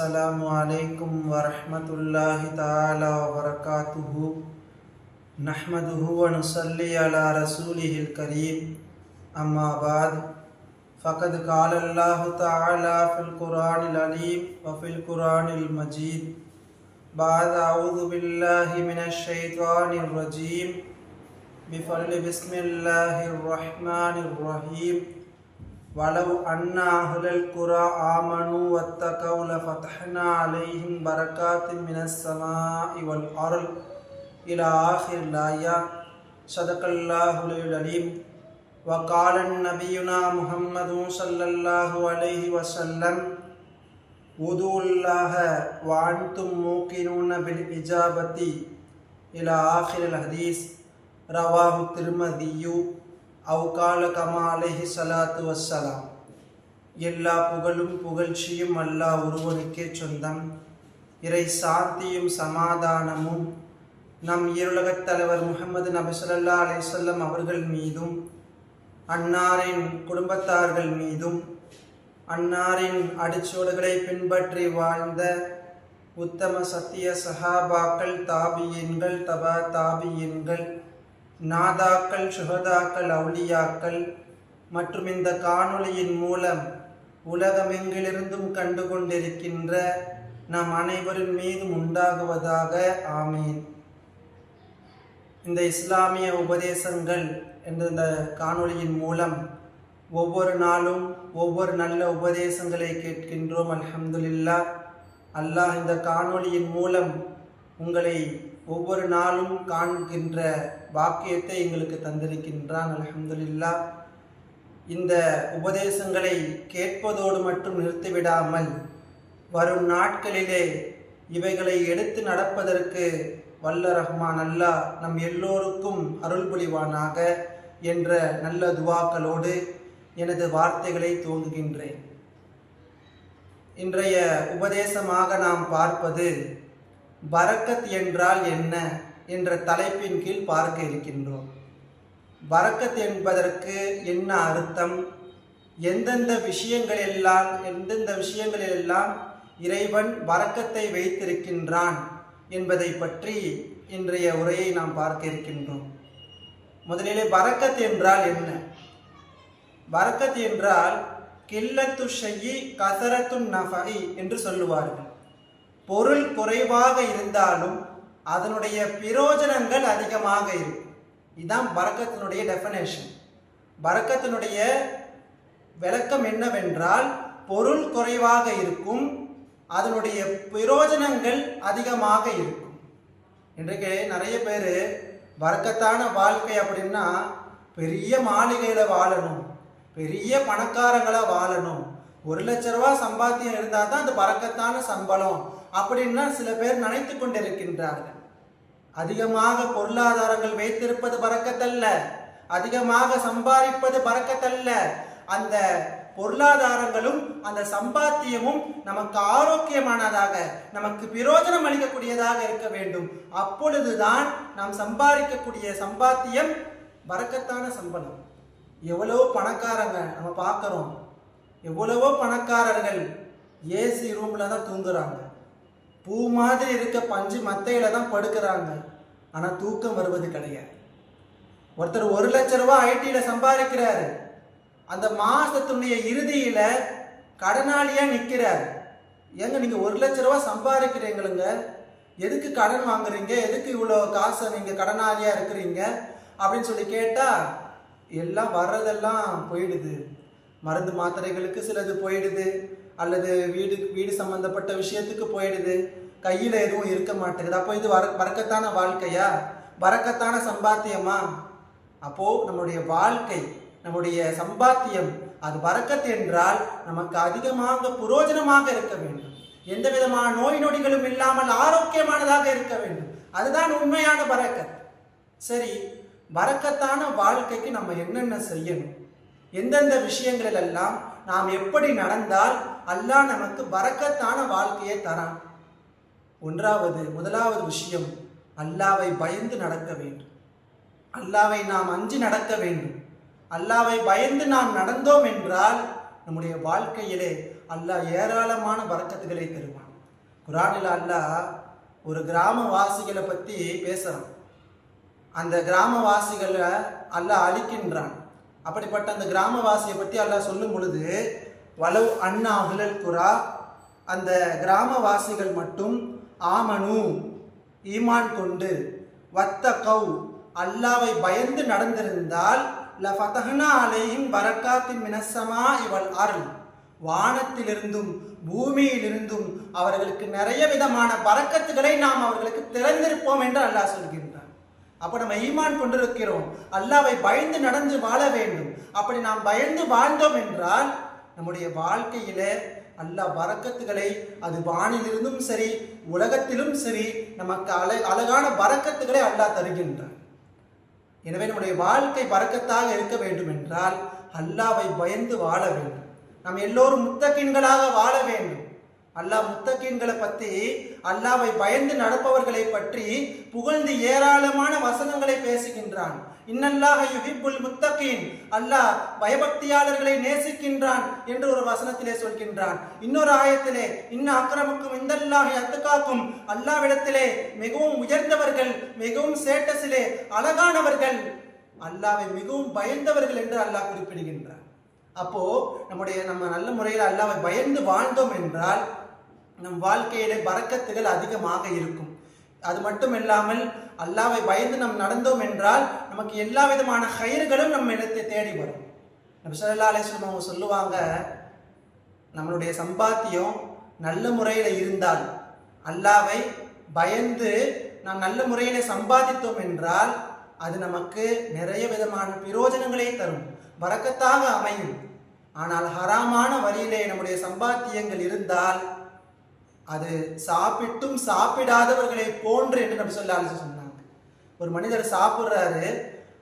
Assalamu alaikum wa rahmatullahi ta'ala wa barakatuhu. Nahmaduhu wa nusalli ala rasulihil kareem. Amma ba'd. Faqad qala Allahu ta'ala fil Qur'anil Alim wa fil Qur'anil Majid. Ba'da a'udhu billahi minash shaitanir rajim. Bifadli bismillahir rahmanir rahim. وَلَوْ أَنَّ أَهْلَ الْقُرَىٰ آمَنُوا وَاتَّقَوْا لَفَتَحْنَا عَلَيْهِمْ بَرَكَاتٍ مِّنَ السَّمَاءِ وَالْأَرْضِ إِلَى آخِرِ الْآيَةِ صدق الله العليم. وقال نبينا محمد صلى الله عليه وسلم ادعوا الله وأنتم موقنون بالإجابة إلى آخر الحديث رواه الترمذي அவுகால comma அலைஹி ஸலாத்து வஸ்ஸலாம். எல்லா புகழும் புகழ்ச்சியும் அல்லாஹ் ஒருவனுக்கே சொந்தம். இறை சாந்தியும் சமாதானமும் நம் இருலகத் தலைவர் முஹம்மது நபி ஸல்லல்லாஹு அலைஹி வஸல்லம் அவர்கள் மீதும் அன்னாரின் குடும்பத்தார்கள் மீதும் அன்னாரின் அடிச்சுவடுகளை பின்பற்றி வாழ்ந்த உத்தம சத்திய சஹாபாக்கள், தாபியீன்கள், தபா தாபியீன்கள், நாதாக்கள், சுஹதாக்கள், அவுலியாக்கள் மற்றும் இந்த காணொளியின் மூலம் உலகமெங்கிலிருந்தும் கண்டு கொண்டிருக்கின்ற நம் அனைவரின் மீதும் உண்டாகுவதாக. ஆமீன். இந்த இஸ்லாமிய உபதேசங்கள் என்ற இந்த காணொளியின் மூலம் ஒவ்வொரு நாளும் ஒவ்வொரு நல்ல உபதேசங்களை கேட்கின்றோம். அல்ஹம்துலில்லாஹ். அல்லாஹ் இந்த காணொளியின் மூலம் உங்களை ஒவ்வொரு நாளும் காண்கின்ற பாக்கியத்தை எங்களுக்கு தந்திருக்கின்றான். அல்ஹம்துலில்லாஹ். இந்த உபதேசங்களை கேட்பதோடு மட்டும் நிறுத்திவிடாமல் வரும் நாட்களிலே இவைகளை எடுத்து நடப்பதற்கு வல்ல ரஹ்மான் அல்லாஹ் நம் எல்லோருக்கும் அருள் புரிவானாக என்ற நல்ல துவாக்களோடு எனது வார்த்தைகளை துவங்குகின்றேன். இன்றைய உபதேசமாக நாம் பார்ப்பது பரக்கத் என்றால் என்ன என்ற தலைப்பின் கீழ் பார்க்க இருக்கின்றோம். பரக்கத் என்பதற்கு என்ன அர்த்தம், எந்தெந்த விஷயங்களிலெல்லாம் இறைவன் பரக்கத்தை வைத்திருக்கின்றான் என்பதை பற்றி இன்றைய உரையை நாம் பார்க்க இருக்கின்றோம். முதலிலே பரக்கத் என்றால் என்ன? பரக்கத் என்றால் கில்லத்து ஷைஇ கஸரத்து நஃபஇ என்று சொல்லுவார்கள். பொருள் குறைவாக இருந்தாலும் அதனுடைய பிரயோஜனங்கள் அதிகமாக இருக்கும். இதுதான் பரக்கத்தினுடைய டெஃபினேஷன். பரக்கத்தினுடைய விளக்கம் என்னவென்றால், பொருள் குறைவாக இருக்கும், அதனுடைய பிரயோஜனங்கள் அதிகமாக இருக்கும். இன்றைக்கு நிறைய பேர் பரக்கத்தான வாழ்க்கை அப்படின்னா பெரிய மாளிகையில் வாழணும், பெரிய பணக்காரங்களாக வாழணும், 1 லட்ச ரூபா சம்பாத்தியம் இருந்தால் தான் அந்த பரக்கத்தான சம்பளம் அப்படின்னா சில பேர் நினைத்து கொண்டிருக்கின்றார்கள். அதிகமாக பொருளாதாரங்கள் வைத்திருப்பது பரக்கத்தல்ல, அதிகமாக சம்பாதிப்பது பரக்கத்தல்ல. அந்த பொருளாதாரங்களும் அந்த சம்பாத்தியமும் நமக்கு ஆரோக்கியமானதாக, நமக்கு பிரயோஜனம் அளிக்கக்கூடியதாக இருக்க வேண்டும். அப்பொழுதுதான் நாம் சம்பாதிக்கக்கூடிய சம்பாத்தியம் பரக்கத்தான சம்பளம். எவ்வளவோ பணக்காரங்க நம்ம பார்க்குறோம், எவ்வளவோ பணக்காரர்கள் ஏசி ரூமில் தான் தூங்குறாங்க, பூ மாதிரி இருக்க பஞ்சு மத்தையில தான் படுக்கிறாங்க, ஆனால் தூக்கம் வருவது கிடையாது. ஒருத்தர் 1 லட்ச ரூபா ஐடியில் சம்பாதிக்கிறாரு, அந்த மாசத்துடைய இறுதியில கடனாளியா நிற்கிறார். ஏங்க நீங்க 1 லட்ச ரூபா சம்பாதிக்கிறீங்களுங்க, எதுக்கு கடன் வாங்குறீங்க, எதுக்கு இவ்வளோ காசை நீங்க கடனாளியா இருக்கிறீங்க அப்படின்னு சொல்லி கேட்டா, எல்லாம் வர்றதெல்லாம் போயிடுது, மருந்து மாத்திரைகளுக்கு சிலது போயிடுது, அல்லது வீடு சம்பந்தப்பட்ட விஷயத்துக்கு போயிடுது, கையில் எதுவும் இருக்க மாட்டேங்குது. அப்போ இது பரக்கத்தான வாழ்க்கையா, பரக்கத்தான சம்பாத்தியமா? அப்போ நம்முடைய வாழ்க்கை, நம்முடைய சம்பாத்தியம் அது பரக்கத் என்றால் நமக்கு அதிகமாக புரோஜனமாக இருக்க வேண்டும், எந்த விதமான நோய் நொடிகளும் இல்லாமல் ஆரோக்கியமானதாக இருக்க வேண்டும். அதுதான் உண்மையான பரக்கத். சரி, பரக்கத்தான வாழ்க்கைக்கு நம்ம என்னென்ன செய்யணும், எந்தெந்த விஷயங்களெல்லாம் நாம் எப்படி நடந்தால் அல்லாஹ் நமக்கு பரக்கத்தான வாழ்க்கையை தரான்? முதலாவது விஷயம், அல்லாஹ்வை பயந்து நடக்க வேண்டும். அல்லாஹ்வை நாம் அஞ்சி நடக்க வேண்டும். அல்லாஹ்வை பயந்து நாம் நடந்தோம் என்றால் நம்முடைய வாழ்க்கையிலே அல்லாஹ் ஏராளமான பரக்கத்துகளை தருவான். குர்ஆனில் அல்லாஹ் ஒரு கிராமவாசிகளை பற்றி பேசுகிறான். அந்த கிராமவாசிகளை அல்லாஹ் அழிக்கின்றான். அப்படிப்பட்ட அந்த கிராமவாசியை பற்றி அல்லாஹ் சொல்லும் பொழுது, வலவ் அன்னா அஹ்லல் குரா, அந்த கிராமவாசிகள் மட்டும் ஆமனு ஈமான் கொண்டு, வத்தகவ் அல்லாவை பயந்து நடந்திருந்தால், லஃபதஹ்னா அலைஹிம் பரக்காத்தின் மினஸ்ஸமாஇ வல் அர்ள், வானத்திலிருந்தும் பூமியிலிருந்தும் அவர்களுக்கு நிறைய விதமான பரக்கத்துகளை நாம் அவர்களுக்கு திறந்திருப்போம் என்று அல்லாஹ் சொல்கின்றான். அப்போ நம்ம ஈமான் கொண்டிருக்கிறோம், அல்லாவை பயந்து நடந்து வாழ வேண்டும். அப்படி நாம் பயந்து வாழ்ந்தோம் என்றால் நம்முடைய வாழ்க்கையில அல்லாஹ் பரக்கத்துகளை, அது வானிலிருந்தும் சரி உலகத்திலும் சரி, நமக்கு அழகான பரக்கத்துகளை அல்லாஹ் தருகின்றான். எனவே நம்முடைய வாழ்க்கை பரக்கத்தாக இருக்க வேண்டும் என்றால் அல்லாவை பயந்து வாழ வேண்டும். நாம் எல்லோரும் முத்தகீன்களாக வாழ வேண்டும். அல்லாஹ் முத்தகீன்களை பற்றி, அல்லாவை பயந்து நடப்பவர்களை பற்றி புகழ்ந்து ஏராளமான வசனங்களை பேசுகின்றான். இன்னல்லாஹ யுஹிப்புல் முத்தகீன், அல்லாஹ் பயபக்தியாளர்களை நேசிக்கின்றான் என்று ஒரு வசனத்திலே சொல்கின்றான். இன்னொரு ஆயத்திலே, இன்ன அக்ரமக்கும் இந்தல்லாஹி அத்காக்கும், அல்லாஹ்விடத்திலே மிகவும் உயர்ந்தவர்கள், மிகவும் ஸ்டேட்டஸிலே அழகானவர்கள் அல்லாஹ்வை மிகவும் பயந்தவர்கள் என்று அல்லாஹ் குறிப்பிடுகின்றான். அப்போ நம்ம நல்ல முறையில் அல்லாஹ்வை பயந்து வாழ்ந்தோம் என்றால் நம் வாழ்க்கையிலே பரக்கத்துகள் அதிகமாக இருக்கும். அது மட்டும் இல்லாமல் அல்லாஹ்வை பயந்து நாம் நடந்தோம் என்றால் நமக்கு எல்லா விதமான கயிறுகளும் நம்ம இடத்தை தேடி வரும். நபி ஸல்லல்லாஹு அலைஹி வஸல்லம் அவங்க சொல்லுவாங்க, நம்மளுடைய சம்பாத்தியம் நல்ல முறையில் இருந்தால், அல்லாஹ்வை பயந்து நாம் நல்ல முறையில் சம்பாதித்தோம் என்றால் அது நமக்கு நிறைய விதமான பிரயோஜனங்களை தரும், பரக்கத்தாக அமையும். ஆனால் ஹராமான வழியிலே நம்முடைய சம்பாத்தியங்கள் இருந்தால் அது சாப்பிட்டும் சாப்பிடாதவர்களை போன்று என்று நபி ஸல்லல்லாஹு அலைஹி வஸல்லம் சொன்னாங்க. ஒரு மனிதர் சாப்பிட்றாரு,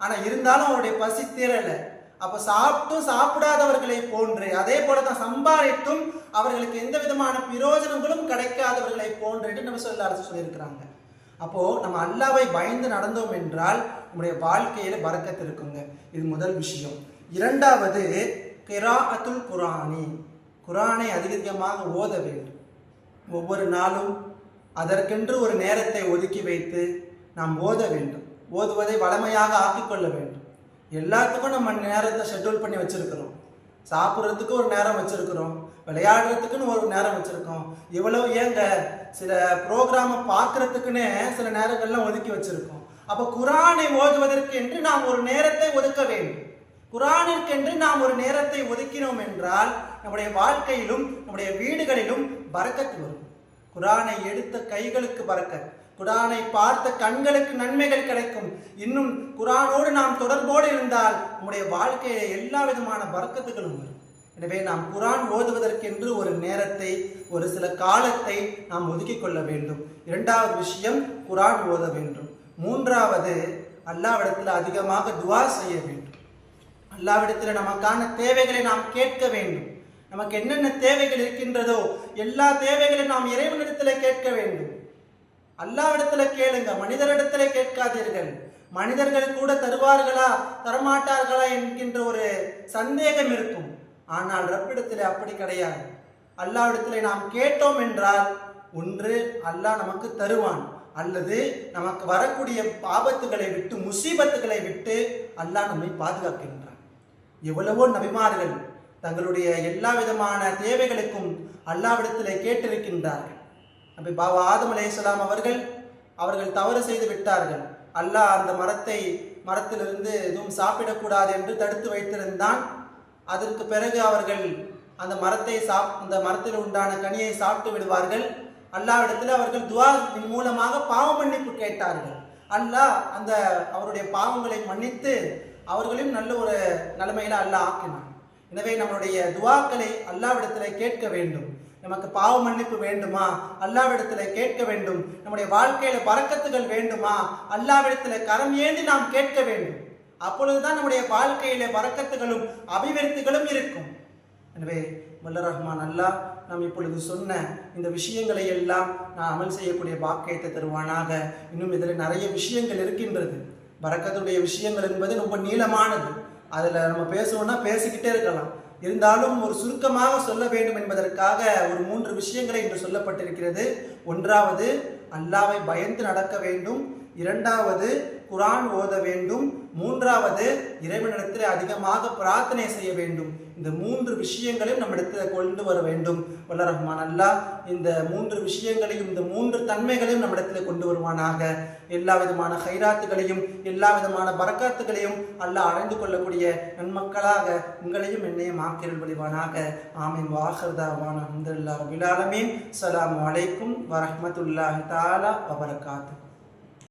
ஆனால் இருந்தாலும் அவருடைய பசி தீரலை. அப்போ சாப்பிட்டும் சாப்பிடாதவர்களை போன்று, அதே போல தான் சம்பாதித்தும் அவர்களுக்கு எந்த விதமான பிரயோஜனங்களும் கிடைக்காதவர்களை போன்று என்று நபி ஸல்லல்லாஹு அலைஹி வஸல்லம் சொல்லியிருக்கிறாங்க. அப்போ நம்ம அல்லாஹ்வை பயந்து நடந்தோம் என்றால் நம்முடைய வாழ்க்கையில பரக்கத்து இருக்குங்க. இது முதல் விஷயம். இரண்டாவது, கிராஅத்துல் குர்ஆனி, குர்ஆனை அதிகமாக ஓத வேண்டும். ஒவ்வொரு நாளும் அதற்கென்று ஒரு நேரத்தை ஒதுக்கி வைத்து நாம் ஓத வேண்டும். ஓதுவதை வளமையாக ஆக்கிக்கொள்ள வேண்டும். எல்லாத்துக்கும் நம்ம நேரத்தை ஷெட்யூல் பண்ணி வச்சிருக்கிறோம். சாப்பிட்றதுக்கு ஒரு நேரம் வச்சிருக்கிறோம், விளையாடுறதுக்குன்னு ஒரு நேரம் வச்சிருக்கோம். இவ்வளவு ஏங்க சில ப்ரோக்ராமை பார்க்கறதுக்குன்னு சில நேரங்கள்லாம் ஒதுக்கி வச்சிருக்கோம். அப்போ குர்ஆனை ஓதுவதற்கு என்று நாம் ஒரு நேரத்தை ஒதுக்க வேண்டும். குர்ஆனிற்கென்று நாம் ஒரு நேரத்தை ஒதுக்கினோம் என்றால் நம்முடைய வாழ்க்கையிலும் நம்முடைய வீடுகளிலும் பரக்கத்து வரும். குர்ஆனை எடுத்த கைகளுக்கு பரக்கத், குர்ஆனை பார்த்த கண்களுக்கு நன்மைகள் கிடைக்கும். இன்னும் குர்ஆனோடு நாம் தொடர்போடு இருந்தால் நம்முடைய வாழ்க்கையில எல்லா விதமான பரக்கத்துகளும் வரும். எனவே நாம் குர்ஆன் ஓதுவதற்கென்று ஒரு நேரத்தை, ஒரு சில காலத்தை நாம் ஒதுக்கிக் கொள்ள வேண்டும். இரண்டாவது விஷயம், குர்ஆன் ஓத வேண்டும். மூன்றாவது, அல்லாஹ்விடத்தில் அதிகமாக துஆ செய்ய வேண்டும். அல்லாஹ்விடத்தில் நமக்கான தேவைகளை நாம் கேட்க வேண்டும். நமக்கு என்னென்ன தேவைகள் இருக்கின்றதோ எல்லா தேவைகளையும் நாம் இறைவனிடத்தில் கேட்க வேண்டும். அல்லாஹ்விடத்தில் கேளுங்க, மனிதரிடத்தில் கேட்காதீர்கள். மனிதர்கள் கூட தருவார்களா தரமாட்டார்களா என்கின்ற ஒரு சந்தேகம் இருக்கும். ஆனால் ரப்பிடத்தில் அப்படி கிடையாது. அல்லாஹ்விடத்தில் நாம் கேட்டோம் என்றால் ஒன்று அல்லாஹ் நமக்கு தருவான், அல்லது நமக்கு வரக்கூடிய ஆபத்துகளை விட்டு, முசீபத்துகளை விட்டு அல்லாஹ் நம்மை பாதுகாக்கின்றான். எவ்வளவோ நபிமார்கள் தங்களுடைய எல்லா விதமான தேவைகளுக்கும் அல்லாஹ்விடத்திலே கேட்டிருக்கின்றார்கள். நபி பாபா ஆதம் அலைஹிஸ்ஸலாம் அவர்கள் தவறு செய்து விட்டார்கள். அல்லாஹ் அந்த மரத்திலிருந்து எதுவும் சாப்பிடக்கூடாது என்று தடுத்து வைத்திருந்தான். அதற்கு பிறகு அவர்கள் அந்த மரத்தில் உண்டான கனியை சாப்பிட்டு விடுவார்கள். அல்லாஹ்விடத்தில் அவர்கள் துஆவின் மூலமாக பாவ மன்னிப்பு கேட்டார்கள். அல்லாஹ் அவருடைய பாவங்களை மன்னித்து அவர்களையும் நல்ல ஒரு நிலைமையில அல்லாஹ் ஆக்கினான். எனவே நம்மளுடைய துஆக்களை அல்லாஹ்விடத்தில் கேட்க வேண்டும். நமக்கு பாவ மன்னிப்பு வேண்டுமா, அல்லாஹ்விடத்தில் கேட்க வேண்டும். நம்முடைய வாழ்க்கையில பரக்கத்துகள் வேண்டுமா, அல்லாஹ்விடத்தில் கரம் ஏந்தி நாம் கேட்க வேண்டும். அப்பொழுதுதான் நம்முடைய வாழ்க்கையில பரக்கத்துகளும் அபிவிருத்திகளும் இருக்கும். எனவே வல்ல ரஹ்மான் அல்லாஹ் நாம் இப்பொழுது சொன்ன இந்த விஷயங்களை எல்லாம் நான் அமல் செய்யக்கூடிய பாக்கியத்தை தருவானாக. இன்னும் இதில் நிறைய விஷயங்கள் இருக்கின்றது. பரக்கத்துடைய விஷயங்கள் என்பது ரொம்ப நீளமானது. அதில் நம்ம பேசணும்னா பேசிக்கிட்டே இருக்கலாம். இருந்தாலும் ஒரு சுருக்கமாக சொல்ல வேண்டும் என்பதற்காக ஒரு 3 விஷயங்களை இன்று சொல்லப்பட்டிருக்கிறது. ஒன்றாவது, அல்லாஹ்வை பயந்து நடக்க வேண்டும். இரண்டாவது, குர்ஆன் ஓத வேண்டும். மூன்றாவது, இறைவனிடத்தில் அதிகமாக பிரார்த்தனை செய்ய வேண்டும். இந்த 3 விஷயங்களையும் நம்மிடத்தில் கொண்டு வர வேண்டும். வல்ல ரஹ்மான் அல்லாஹ் இந்த 3 விஷயங்களையும், இந்த 3 தன்மைகளையும் நம்மிடத்தில் கொண்டு வருவானாக. எல்லா விதமான ஹைராத்துகளையும், எல்லா விதமான பரக்காத்துகளையும் அல்லாஹ் அடைந்து கொள்ளக்கூடிய நன்மக்களாக உங்களையும் என்னையும் ஆக்கிரல் வழிவானாக. ஆமீன். வாஹிர் தஅவானா அல்ஹம்துலில்லாஹி ரப்பில் ஆலமீன். அஸ்ஸலாமு அலைக்கும் வரஹ்மத்துல்லாஹி தஆலா வபரகாத்துஹு.